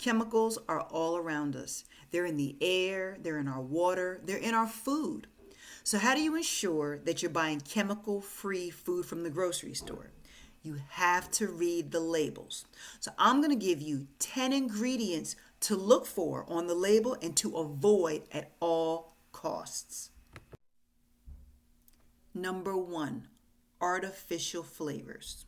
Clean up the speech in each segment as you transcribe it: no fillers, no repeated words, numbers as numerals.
Chemicals are all around us. They're in the air, they're in our water, they're in our food. So, how do you ensure that you're buying chemical free food from the grocery store? You have to read the labels. So, I'm going to give you 10 ingredients to look for on the label and to avoid at all costs. Number one, artificial flavors.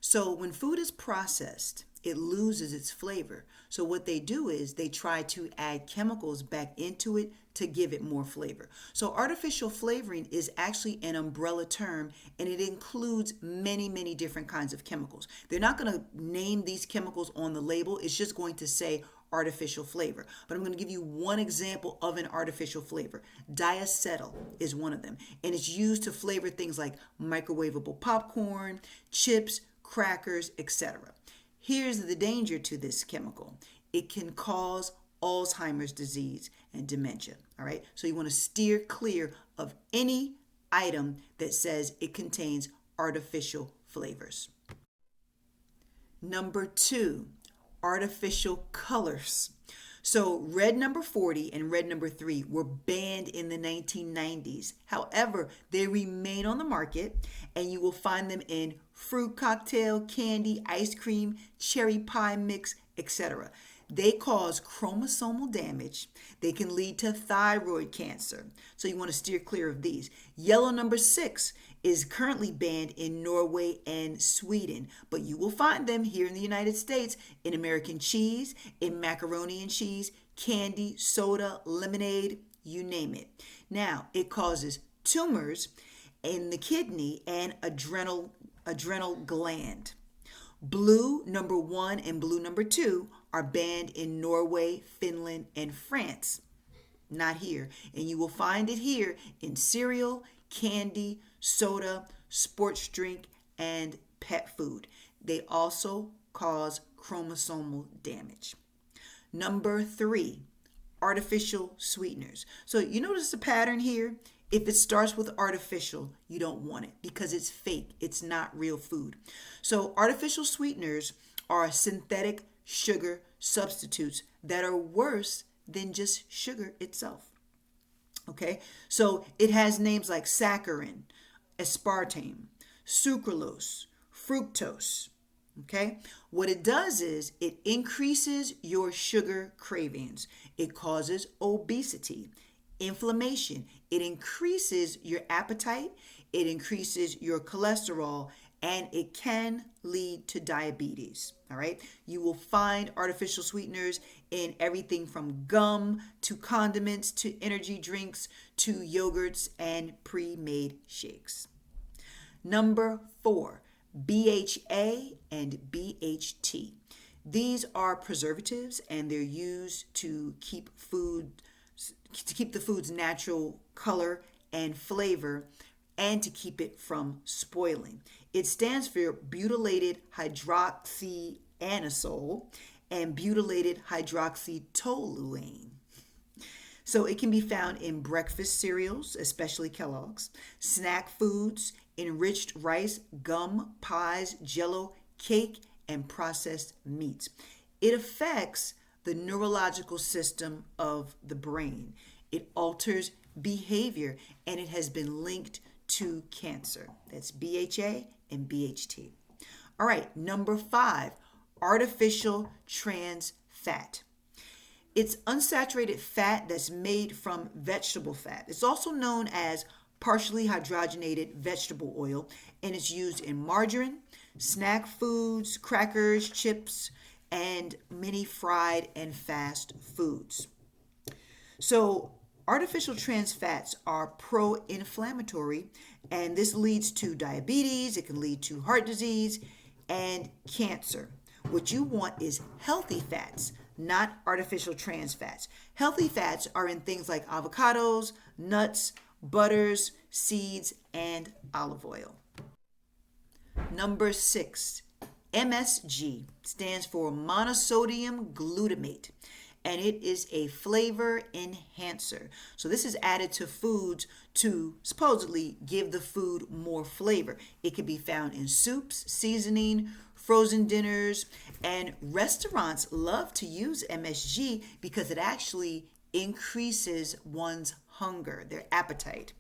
So when food is processed, it loses its flavor. So what they do is they try to add chemicals back into it to give it more flavor. So artificial flavoring is actually an umbrella term, and it includes many, many different kinds of chemicals. They're not going to name these chemicals on the label. It's just going to say artificial flavor. But I'm going to give you one example of an artificial flavor. Diacetyl is one of them, and it's used to flavor things like microwavable popcorn, chips, crackers, etc. Here's the danger to this chemical. It can cause Alzheimer's disease and dementia. All right. So you want to steer clear of any item that says it contains artificial flavors. Number two, artificial colors. So red number 40 and red number 3 were banned in the 1990s. However, they remain on the market, and you will find them in fruit cocktail, candy, ice cream, cherry pie mix, etc. They cause chromosomal damage. They can lead to thyroid cancer. So you want to steer clear of these. Yellow number 6 is currently banned in Norway and Sweden, but you will find them here in the United States in American cheese, in macaroni and cheese, candy, soda, lemonade, you name it. Now, it causes tumors in the kidney and adrenal gland. Blue number 1 and blue number 2 are banned in Norway, Finland, and France. Not here. And you will find it here in cereal, candy, soda, sports drink, and pet food. They also cause chromosomal damage. Number 3, artificial sweeteners. So you notice the pattern here? If it starts with artificial, you don't want it because it's fake. It's not real food. So artificial sweeteners are synthetic sugar substitutes that are worse than just sugar itself. Okay, so it has names like saccharin, aspartame, sucralose, fructose. Okay, what it does is it increases your sugar cravings. It causes obesity, inflammation. It increases your appetite. It increases your cholesterol, and it can lead to diabetes. All right. You will find artificial sweeteners in everything from gum to condiments to energy drinks to yogurts and pre-made shakes. Number 4, BHA and BHT. These are preservatives, and they're used to keep the food's natural color and flavor, and to keep it from spoiling. It stands for butylated hydroxyanisole and butylated hydroxytoluene. So it can be found in breakfast cereals, especially Kellogg's, snack foods, enriched rice, gum, pies, jello, cake, and processed meats. It affects the neurological system of the brain. It alters behavior, and it has been linked to cancer. That's BHA and BHT. All right, number 5, artificial trans fat. It's unsaturated fat that's made from vegetable fat. It's also known as partially hydrogenated vegetable oil, and it's used in margarine, snack foods, crackers, chips, and many fried and fast foods. So artificial trans fats are pro-inflammatory, and this leads to diabetes. It can lead to heart disease and cancer. What you want is healthy fats, not artificial trans fats. Healthy fats are in things like avocados, nuts, butters, seeds, and olive oil. Number 6, MSG stands for monosodium glutamate, and it is a flavor enhancer. So this is added to foods to supposedly give the food more flavor. It can be found in soups, seasoning, frozen dinners, And restaurants love to use MSG because it actually increases one's hunger, their appetite.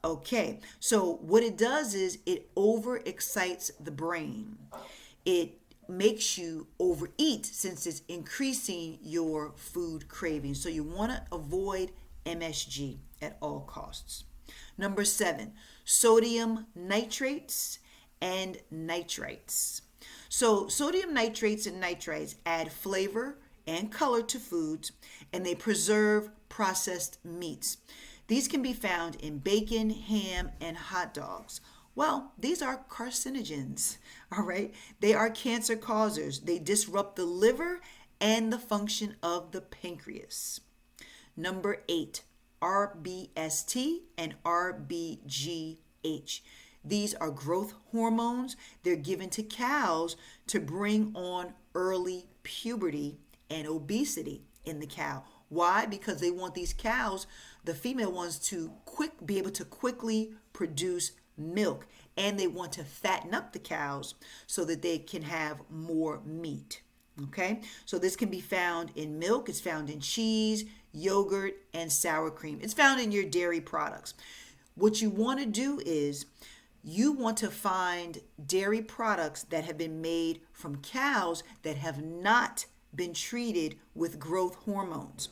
Okay, so what it does is it overexcites the brain. It makes you overeat since it's increasing your food craving. So you want to avoid MSG at all costs. Number 7, sodium nitrates and nitrites. So sodium nitrates and nitrites add flavor and color to foods, and they preserve processed meats. These can be found in bacon, ham, and hot dogs. Well, these are carcinogens, all right? They are cancer causers. They disrupt the liver and the function of the pancreas. Number 8, RBST and RBGH. These are growth hormones. They're given to cows to bring on early puberty and obesity in the cow. Why? Because they want these cows, the female ones, to be able to quickly produce milk, and they want to fatten up the cows so that they can have more meat. Okay, so this can be found in milk, it's found in cheese, yogurt, and sour cream. It's found in your dairy products. What you want to do is you want to find dairy products that have been made from cows that have not been treated with growth hormones.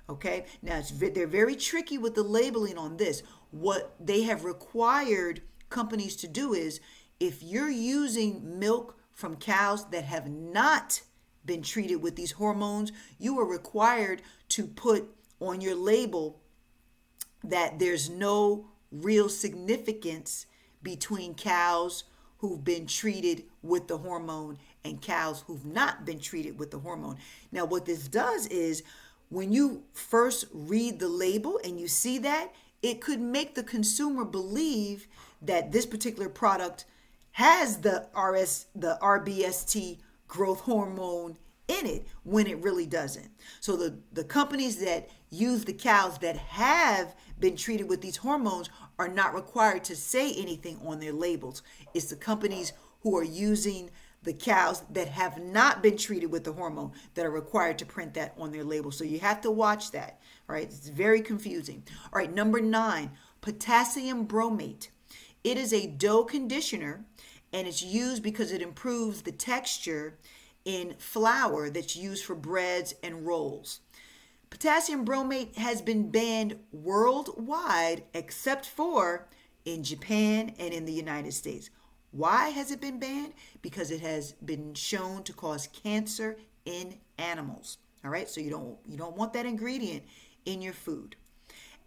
Okay, now they're very tricky with the labeling on this. What they have required companies to do is, if you're using milk from cows that have not been treated with these hormones, you are required to put on your label that there's no real significance between cows who've been treated with the hormone and cows who've not been treated with the hormone. Now, what this does is, when you first read the label and you see that, it could make the consumer believe that this particular product has the RBST growth hormone in it, when it really doesn't. So the companies that use the cows that have been treated with these hormones are not required to say anything on their labels. It's the companies who are using the cows that have not been treated with the hormone that are required to print that on their label. So you have to watch that. All right, it's very confusing. All right, number 9, potassium bromate. It is a dough conditioner, and it's used because it improves the texture in flour that's used for breads and rolls. Potassium bromate has been banned worldwide except for in Japan and in the United States. Why has it been banned? Because it has been shown to cause cancer in animals. All right, so you don't want that ingredient in your food.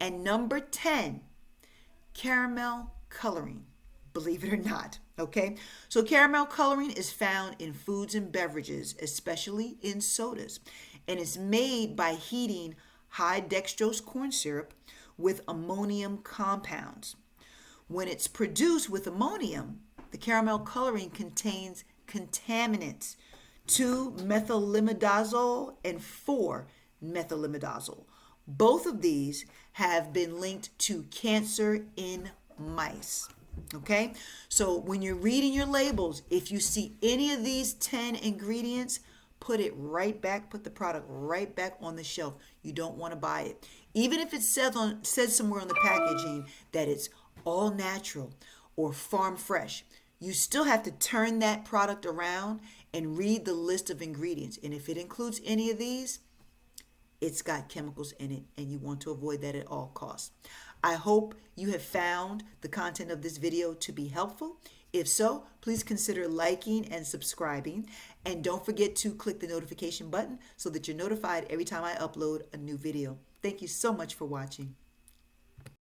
And number 10, caramel coloring. Believe it or not. Okay, so caramel coloring is found in foods and beverages, especially in sodas, and it's made by heating high dextrose corn syrup with ammonium compounds. When it's produced with ammonium, the caramel coloring contains contaminants 2-methylimidazole and 4-methylimidazole. Both of these have been linked to cancer in mice. Okay, so when you're reading your labels, if you see any of these 10 ingredients, put the product right back on the shelf. You don't want to buy it. Even if it says somewhere on the packaging that it's all natural or farm fresh, you still have to turn that product around and read the list of ingredients. And if it includes any of these, it's got chemicals in it, and you want to avoid that at all costs. I hope you have found the content of this video to be helpful. If so, please consider liking and subscribing. And don't forget to click the notification button so that you're notified every time I upload a new video. Thank you so much for watching.